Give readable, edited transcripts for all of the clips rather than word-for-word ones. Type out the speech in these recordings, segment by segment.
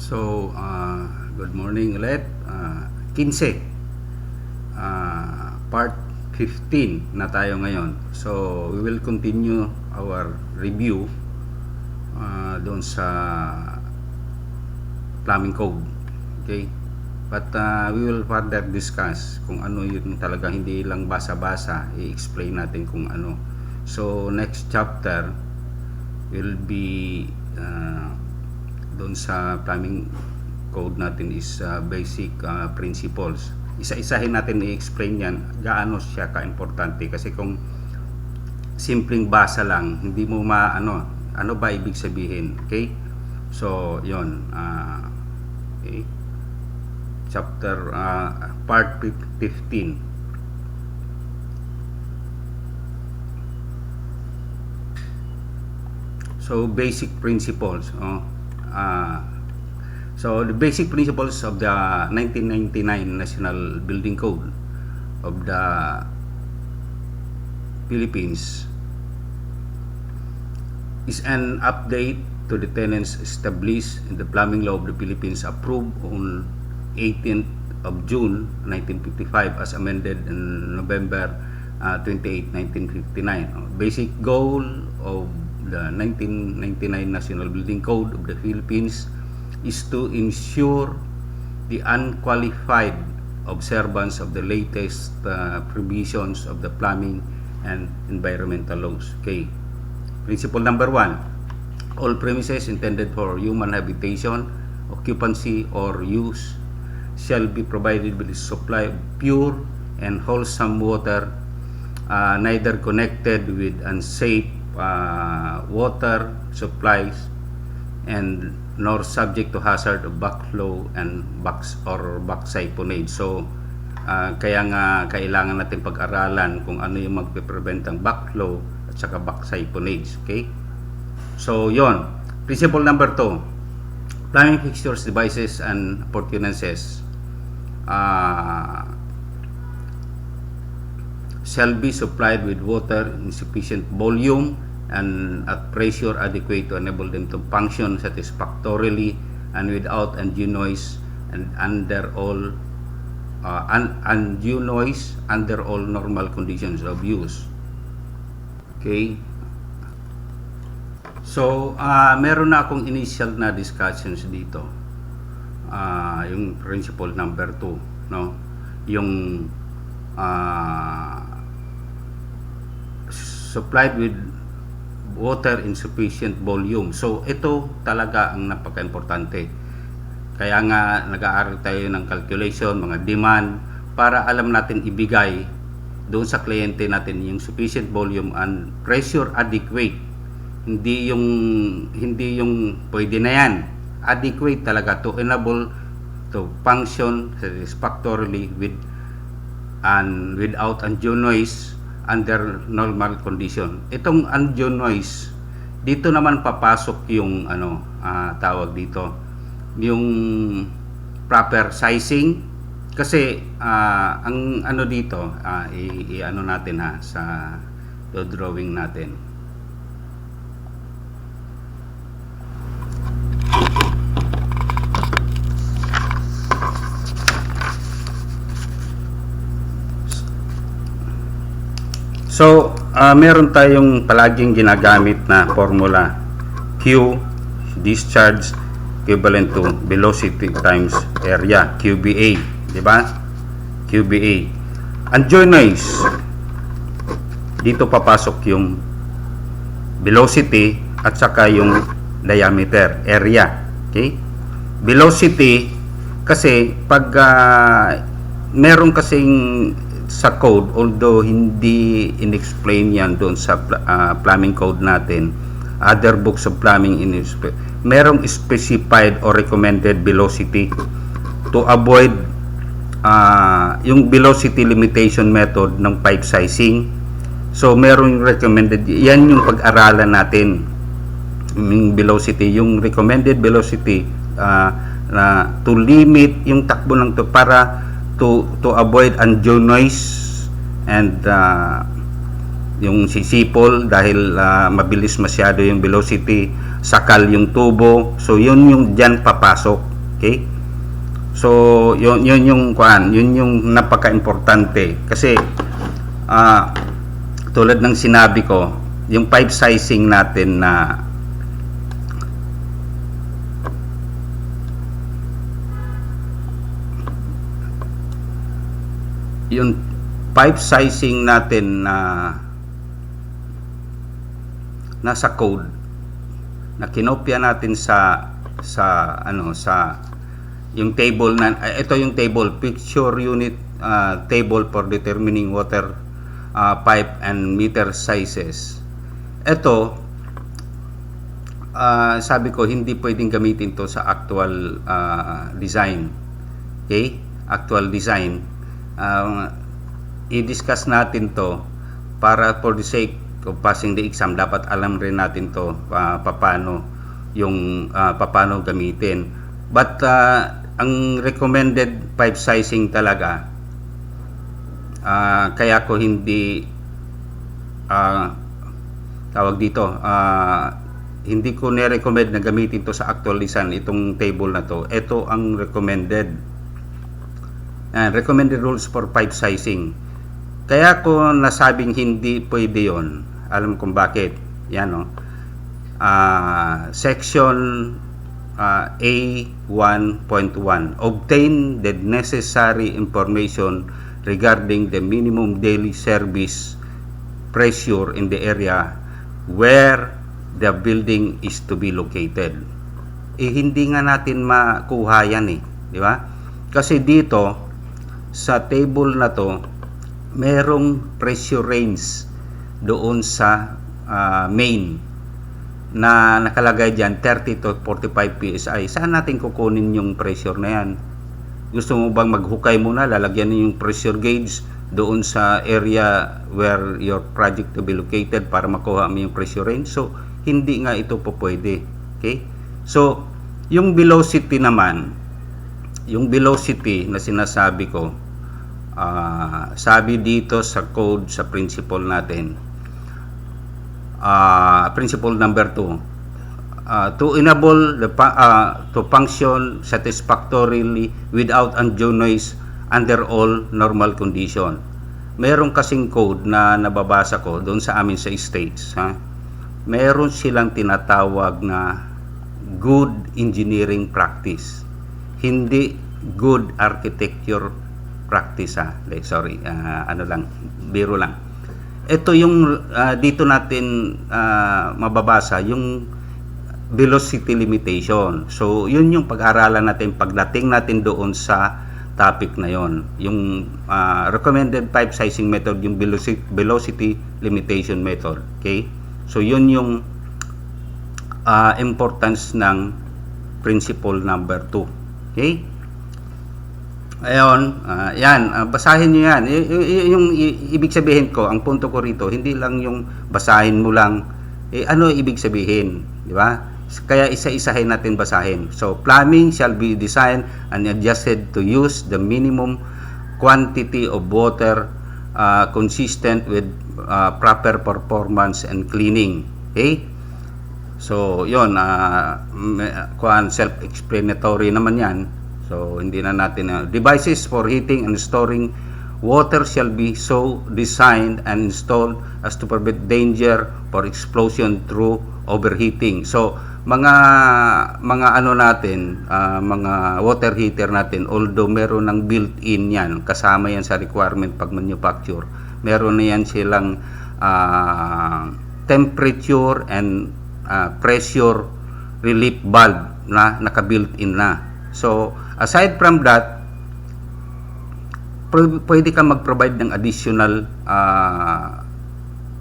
So, good morning ulit. 15, part 15 na tayo ngayon. So, we will continue our review doon sa plumbing code. Okay? But we will further discuss kung ano yun talaga, hindi lang basa-basa, i-explain natin kung ano. So, next chapter will be doon sa plumbing code natin is basic principles. Isa-isahin natin i-explain yan gaano siya ka-importante, kasi kung simpleng basa lang hindi mo ano ba ibig sabihin. Okay, so yon, okay. Chapter part 15. So basic principles. So the basic principles of the 1999 National Building Code of the Philippines is an update to the tenets established in the Plumbing Law of the Philippines, approved on 18th of June 1955 as amended in November 28, 1959. Basic goal of the 1999 National Building Code of the Philippines is to ensure the unqualified observance of the latest provisions of the plumbing and environmental laws. Okay. Principle number 1. All premises intended for human habitation, occupancy, or use shall be provided with a supply of pure and wholesome water, neither connected with unsafe water supplies, and nor subject to hazard of backflow and backsiphonage. So kaya nga kailangan natin pag-aralan kung ano yung magpe-prevent ng backflow at saka backsiphonage. Okay, so yon. Principle number 2. Plumbing fixtures, devices, and appurtenances shall be supplied with water in sufficient volume and at pressure adequate to enable them to function satisfactorily and without undue noise and under all normal conditions of use. Okay, so meron na akong initial na discussions dito, yung principle number 2, no, yung supplied with water in sufficient volume. So ito talaga ang napaka-importante. Kaya nga nag-aaral tayo ng calculation, mga demand, para alam natin ibigay doon sa kliyente natin yung sufficient volume and pressure adequate. Hindi yung pwede na yan. Adequate talaga to enable to function satisfactorily and without undue noise under normal condition. Itong undue noise, dito naman papasok yung tawag dito, yung proper sizing, kasi ang dito i-ano natin sa drawing natin. So, meron tayong palaging ginagamit na formula, Q, discharge, equivalent to velocity times area, QBA, di ba? QBA. Undue noise, dito papasok yung velocity at saka yung diameter, area. Okay? Velocity, kasi pag meron kasing sa code, although hindi in-explain yan doon sa plumbing code natin, other books of plumbing merong specified or recommended velocity to avoid yung velocity limitation method ng pipe sizing. So merong recommended, yan yung pag-aralan natin, yung velocity, yung recommended velocity na to limit yung takbo ng to, para to avoid undue noise and yung sisipol dahil mabilis masyado yung velocity, sakal yung tubo. So yun yung dyan papasok. Okay? So, yun yung kuan, yun yung napaka-importante kasi tulad ng sinabi ko, yung pipe sizing natin na yung pipe sizing natin na nasa code na kinopya natin sa yung table na ito yung table, picture unit table for determining water pipe and meter sizes. Ito sabi ko hindi pwedeng gamitin to sa actual design. Okay? Actual design. I-discuss natin to para for the sake of passing the exam, dapat alam rin natin to paano gamitin. But ang recommended pipe sizing talaga, kaya ko hindi tawag dito, hindi ko ni-recommend na gamitin to sa actual design, itong table na to. Ito ang recommended. Recommended rules for pipe sizing. Kaya ko nasabing hindi pwede yon. Alam kung bakit. Yan, no? Section A1.1, obtain the necessary information regarding the minimum daily service pressure in the area where the building is to be located. Hindi nga natin makuha yan di ba? Kasi dito sa table na to merong pressure range doon sa main na nakalagay dyan 30 to 45 PSI. Saan natin kukunin yung pressure na yan? Gusto mo bang maghukay muna, lalagyan yung pressure gauge doon sa area where your project to be located para makuha mo yung pressure range? So, hindi nga ito po pwede. Okay? So, yung velocity naman, yung velocity na sinasabi ko, sabi dito sa code, sa principle natin, principle number 2, to enable to function satisfactorily without undue noise under all normal condition. Meron kasing code na nababasa ko doon sa amin sa States, meron silang tinatawag na good engineering practice, hindi good architecture practice. Sorry, biro lang. Ito yung dito natin mababasa yung velocity limitation. So, yun yung pag-aralan natin pagdating natin doon sa topic na yon. Yung recommended pipe sizing method, yung velocity limitation method. Okay? So, yun yung importance ng principle number 2. Okay? Ayon, basahin nyo yan. Yung ibig sabihin ko, ang punto ko rito, hindi lang yung basahin mo lang, ano ibig sabihin, di ba? Kaya isa-isahin natin basahin. So, plumbing shall be designed and adjusted to use the minimum quantity of water consistent with proper performance and cleaning. Okay? So, yun, self-explanatory naman yan. So, hindi na natin devices for heating and storing water shall be so designed and installed as to prevent danger for explosion through overheating. So, mga ano natin, mga water heater natin, although meron ng built-in yan, kasama yan sa requirement pag manufacture, meron na yan silang temperature and pressure relief valve na naka-built-in na. So, aside from that, pwede ka mag-provide ng additional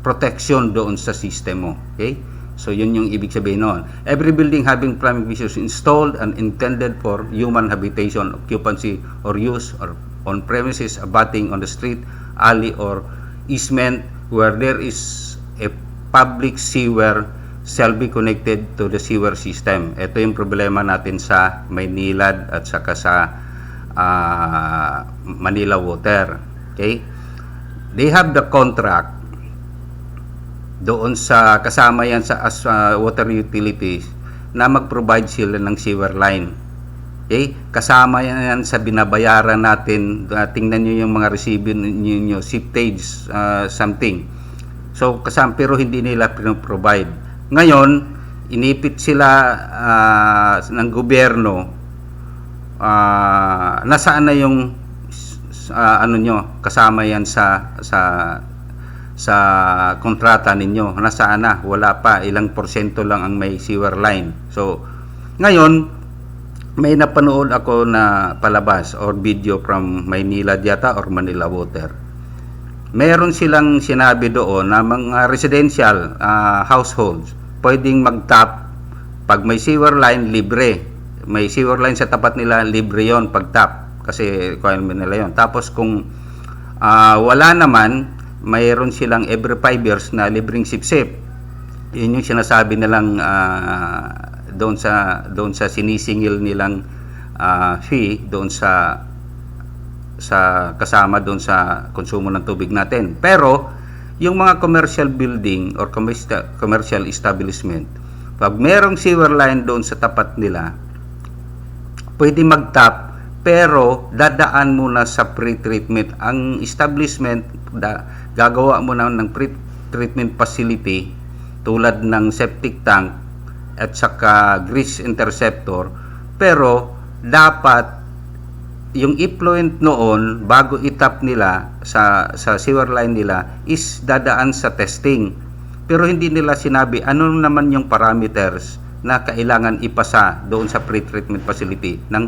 protection doon sa system mo. Okay? So, yun yung ibig sabihin noon. Every building having plumbing fixtures installed and intended for human habitation, occupancy, or use or on premises abutting on the street, alley, or easement where there is a public sewer shall be connected to the sewer system. Ito yung problema natin sa Maynilad at saka sa Manila Water. Okay? They have the contract doon sa kasama yan sa water utilities na mag-provide sila ng sewer line. Okay? Kasama yan sa binabayaran natin. Tingnan nyo yung mga resibo nyo, siftage, something. So, kasama, pero hindi nila provide. Ngayon, inipit sila ng gobyerno. Nasaan na yung ano nyo, kasama yan sa kontrata ninyo? Nasaan na? Wala pa. Ilang porsyento lang ang may sewer line. So, ngayon, may napanood ako na palabas or video from Maynila yata or Manila Water. Meron silang sinabi doon na mga residential households pwedeng mag-tap pag may sewer line, libre. May sewer line sa tapat nila, libre yon pag-tap kasi requirement nila yon. Tapos kung wala naman, mayroon silang every 5 years na libreng sip-sip. Yun yung sinasabi nilang doon sa sinisingil nilang fee doon sa kasama doon sa konsumo ng tubig natin. Pero yung mga commercial building or commercial establishment, pag merong sewer line doon sa tapat nila, pwede mag-tap pero dadaan muna sa pre-treatment. Ang establishment gagawa muna ng pre-treatment facility tulad ng septic tank at saka grease interceptor, pero dapat yung effluent noon bago itap nila sa sewer line nila is dadaan sa testing. Pero hindi nila sinabi ano naman yung parameters na kailangan ipasa doon sa pre-treatment facility ng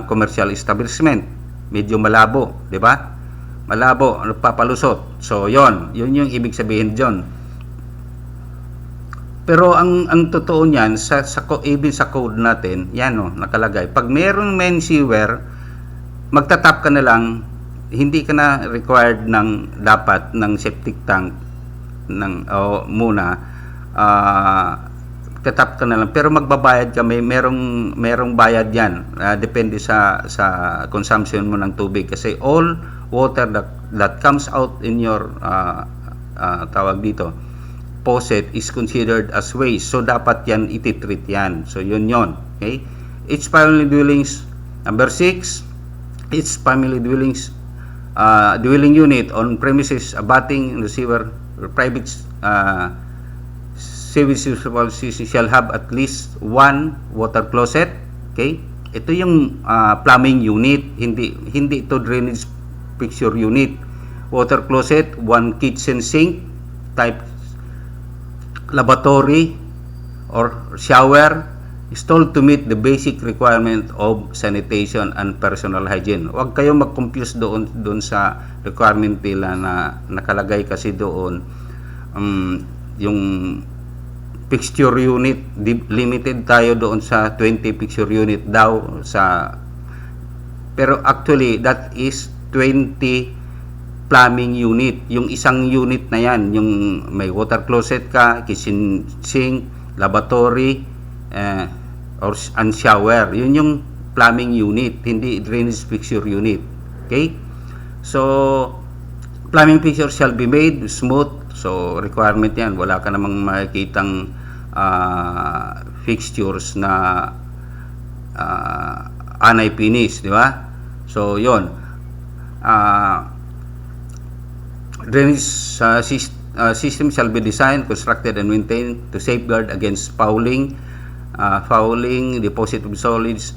commercial establishment. Medyo malabo, di ba? Malabo, papalusot. So yon yung ibig sabihin diyon. Pero ang totoo niyan even sa code natin, yan nakalagay. Pag mayroong main sewer, magtatap ka na lang, hindi ka na required dapat ng septic tank muna. Tatap ka na lang, pero magbabayad ka, merong bayad yan. Depende sa consumption mo ng tubig kasi all water that comes out in your tawag dito faucet is considered as waste. So dapat yan ititreat yan. So yun. Okay? Each family dwellings, number 6, each family dwellings dwelling unit on premises abutting the sewer or private sewage shall have at least one water closet. Okay? Ito yung plumbing unit, hindi ito drainage fixture unit. Water closet, one kitchen sink type lavatory or shower installed to meet the basic requirement of sanitation and personal hygiene. Huwag kayong mag-confuse doon sa requirement nila na nakalagay kasi doon yung fixture unit, limited tayo doon sa 20 fixture unit daw pero actually that is 20 plumbing unit. Yung isang unit na yan, yung may water closet ka, kitchen sink, lavatory, and shower. Yun yung plumbing unit, hindi drainage fixture unit. Okay? So, plumbing fixture shall be made smooth. So, requirement yan. Wala ka namang makikitang fixtures na anay-finish, di ba? So, yun. Drainage system shall be designed, constructed, and maintained to safeguard against fouling, deposit of solids,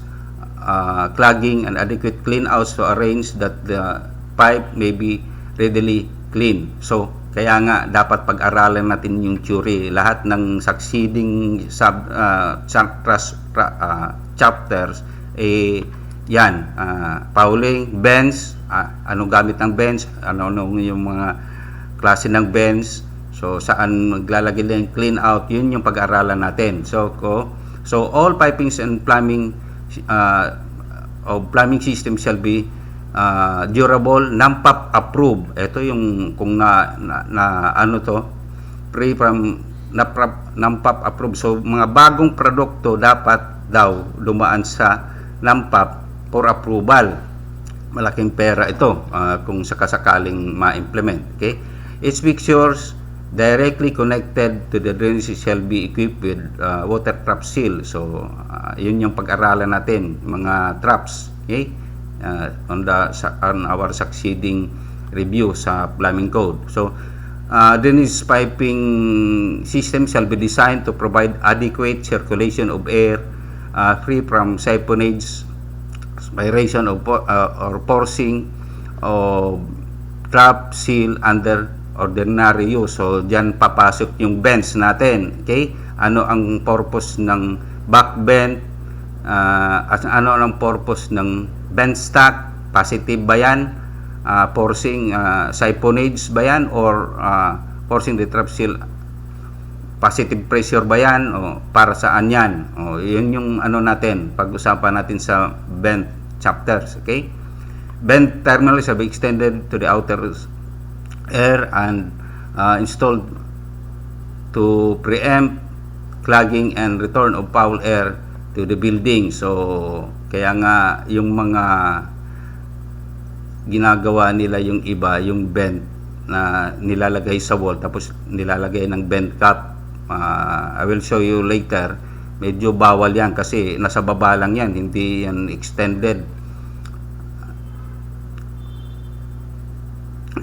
clogging, and adequate clean-outs to arrange that the pipe may be readily clean. So, kaya nga dapat pag-aralan natin yung theory. Lahat ng succeeding chapters, yan, fouling, bench, anong gamit ng bench, ano yung mga klase ng bench, so saan maglalagay lang clean out, yun yung pag-aralan natin. So all pipings and plumbing plumbing system shall be durable, NAMPAP approved. Ito yung kung ano to, free from NAMPAP approved. So mga bagong produkto dapat daw dumaan sa NAMPAP for approval. Malaking pera ito kung sakasakaling ma-implement. Okay? Its fixtures directly connected to the drainage shall be equipped with water trap seal. So yun yung pag-aralan natin, mga traps, okay, on our succeeding review sa plumbing code. So drainage piping system shall be designed to provide adequate circulation of air free from siphonage, aspiration or forcing of trap seal under ordinary use. So diyan papasok yung bends natin, okay? Ano ang purpose ng back bend, ano ang purpose ng bend stack, positive ba yan, forcing siphonage ba yan, or forcing the trap seal, positive pressure ba yan, o para saan yan? O yun yung ano natin, pag-usapan natin sa bend chapters, okay? Bend terminal shall be extended to the outer air and installed to preempt clogging and return of foul air to the building. So kaya nga yung mga ginagawa nila yung iba, yung bend na nilalagay sa wall tapos nilalagay ng bend cap, I will show you later. Medyo bawal yan kasi nasa baba lang yan, hindi yan extended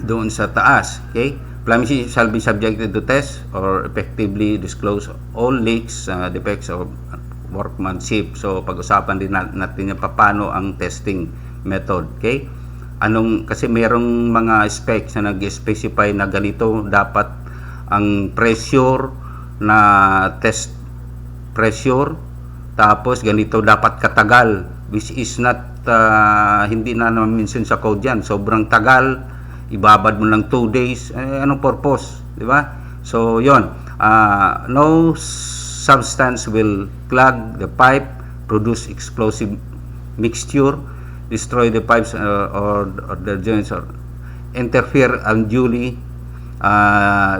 doon sa taas, okay? Plumbing shall be subjected to test or effectively disclose all leaks, defects of workmanship. So pag-usapan din natin yung paano ang testing method, okay? Kasi merong mga specs na nag-specify na ganito dapat ang pressure na test pressure, tapos ganito dapat katagal, which is not hindi na mention sa code yan. Sobrang tagal, ibabad mo lang 2 days, anong purpose, di ba? So yon, no substance will clog the pipe, produce explosive mixture, destroy the pipes or the joints, or interfere unduly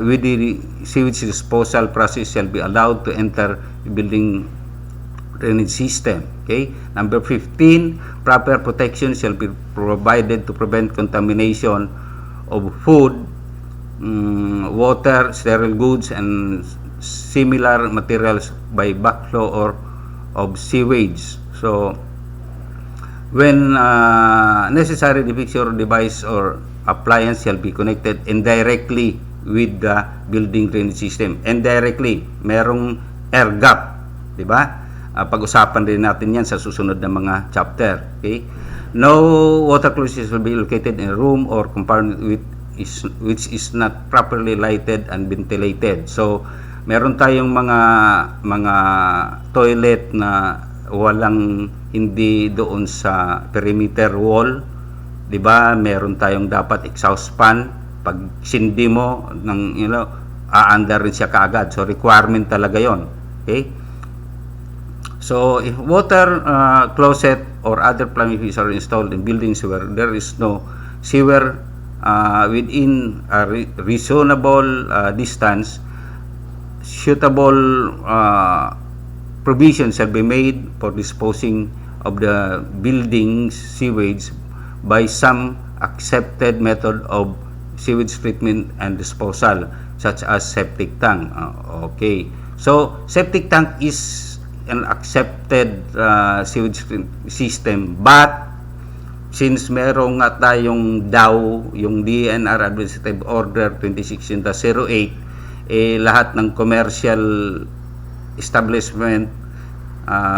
with the sewage disposal process shall be allowed to enter the building drainage system. Okay, number 15, proper protection shall be provided to prevent contamination of food, water, sterile goods, and similar materials by backflow or of sewage. So when necessary, the fixture, device, or appliance shall be connected indirectly with the building drainage system. Indirectly, merong air gap, di ba? Pag-usapan din natin yan sa susunod na mga chapter. Okay? No water closet will be located in a room or compartment which is not properly lighted and ventilated. So, meron tayong mga toilet na walang, hindi doon sa perimeter wall, 'di ba? Meron tayong dapat exhaust fan, pag sindi mo ng aandar rin siya kaagad. So requirement talaga 'yon. Okay? So if water closet or other plumbing fixtures are installed in buildings where there is no sewer within a reasonable distance, suitable provision shall be made for disposing of the building's sewage by some accepted method of sewage treatment and disposal, such as septic tank. Okay, so septic tank is an accepted sewage system, but since merong nga tayong DAO, yung DNR Administrative Order 2016-08, lahat ng commercial establishment,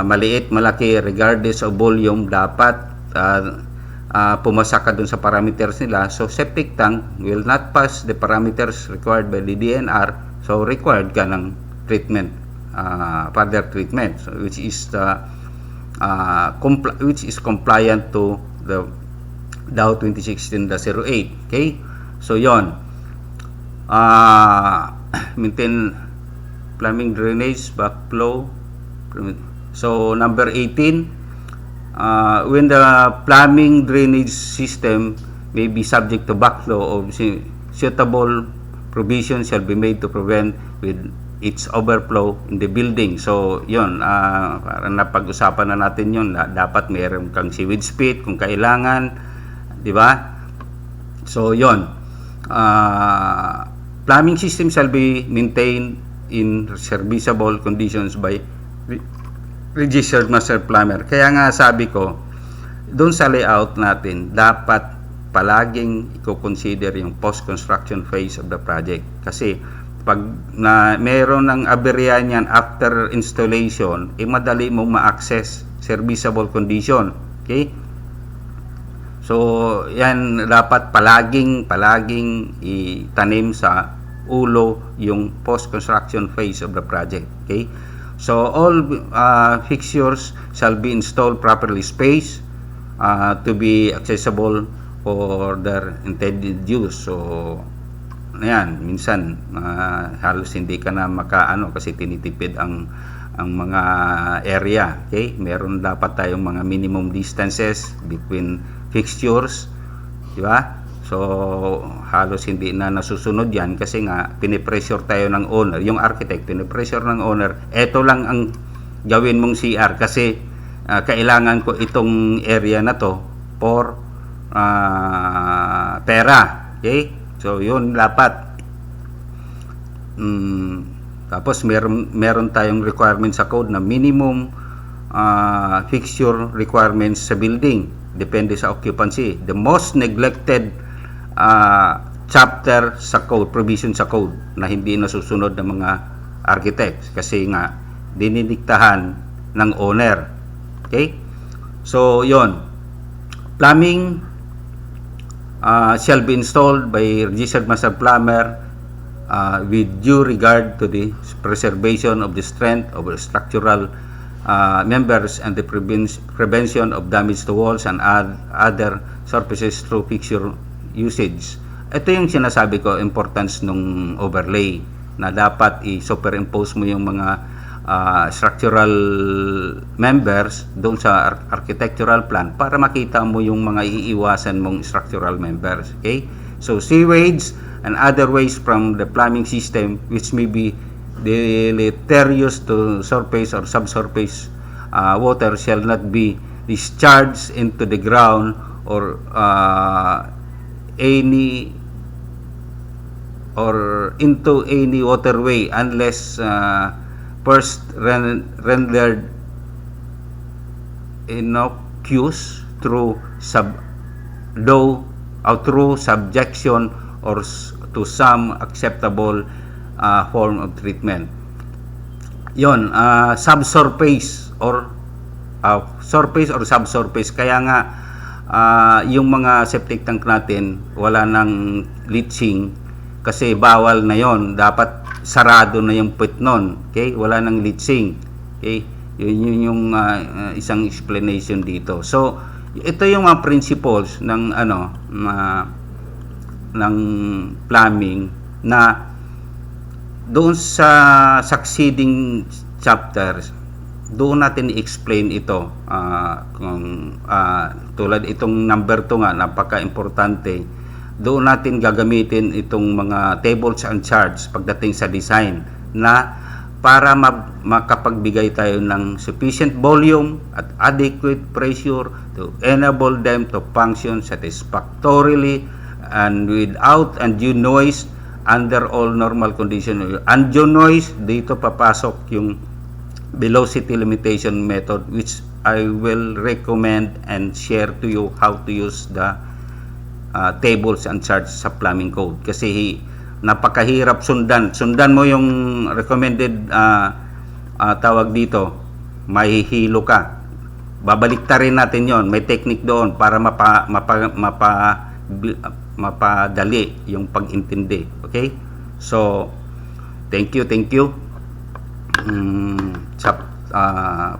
maliit, malaki, regardless of volume, dapat pumasa ka dun sa parameters nila. So septic tank will not pass the parameters required by the DNR, so required ka ng treatment, further treatment, so, which is compliant to the DAO 2016-08. Okay, so yon, maintain plumbing, drainage, backflow. So number 18, when the plumbing drainage system may be subject to backflow, of suitable provision shall be made to prevent with its overflow in the building. So yun, parang napag-usapan na natin yun, dapat mayroon kang sewage pit kung kailangan, di ba? So yun, Plumbing system shall be maintained in serviceable conditions by registered master plumber. Kaya nga sabi ko, doon sa layout natin, dapat palaging i-consider yung post-construction phase of the project. Kasi pag na meron ng aberya niyan after installation, madali mong ma-access serviceable condition. Okay? So, yan dapat palaging itanim sa ulo yung post-construction phase of the project. Okay? So, all fixtures shall be installed properly spaced to be accessible for their intended use. So, ayan, minsan halos hindi ka na makaano kasi tinitipid ang mga area. Okay? Meron dapat tayong mga minimum distances between fixtures, di ba? So halos hindi na nasusunod yan kasi nga pinipressure tayo ng owner, yung architect pinipressure ng owner, eto lang ang gawin mong CR kasi kailangan ko itong area na to for pera. Okay? So yun dapat. Tapos meron tayong requirements sa code na minimum fixture requirements sa building. Depende sa occupancy. The most neglected chapter sa code, provision sa code na hindi nasusunod ng mga architects kasi nga dinidiktahan ng owner. Okay? So, yon. Plumbing shall be installed by registered master plumber with due regard to the preservation of the strength of the structural members and the prevention of damage to walls and other surfaces through fixture usage. Ito yung sinasabi ko, importance ng overlay na dapat i-superimpose mo yung mga structural members doon sa architectural plan para makita mo yung mga iiwasan mong structural members. Okay? So, sewage and other waste from the plumbing system which may be deleterious to surface or subsurface water shall not be discharged into the ground or into any waterway unless first rendered innocuous through subjection or to some acceptable form of treatment. Yon, subsurface or surface or subsurface. Kaya nga yung mga septic tank natin wala nang leaching kasi bawal na yon. Dapat sarado na yung pit nun. Okay? Wala nang leaching. Okay? Yun yung isang explanation dito. So, ito yung mga principles ng ng plumbing na doon sa succeeding chapters, doon natin i-explain ito. Tulad itong number 2 nga, napaka-importante. Doon natin gagamitin itong mga tables and charts pagdating sa design na para makapagbigay tayo ng sufficient volume at adequate pressure to enable them to function satisfactorily and without undue noise under all normal conditions. Undue noise, dito papasok yung velocity limitation method which I will recommend and share to you how to use the tables and charts sa plumbing code kasi napakahirap sundan. Sundan mo yung recommended tawag dito, mahihilo ka. Babaliktarin natin yon. May technique doon para mapadali yung pag-intindi. Okay? So, thank you.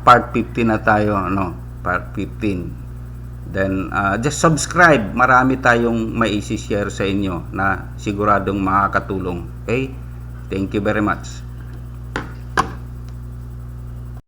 Part 15 na tayo, part 15. Then, just subscribe. Marami tayong mai-share sa inyo na siguradong makakatulong. Okay? Thank you very much.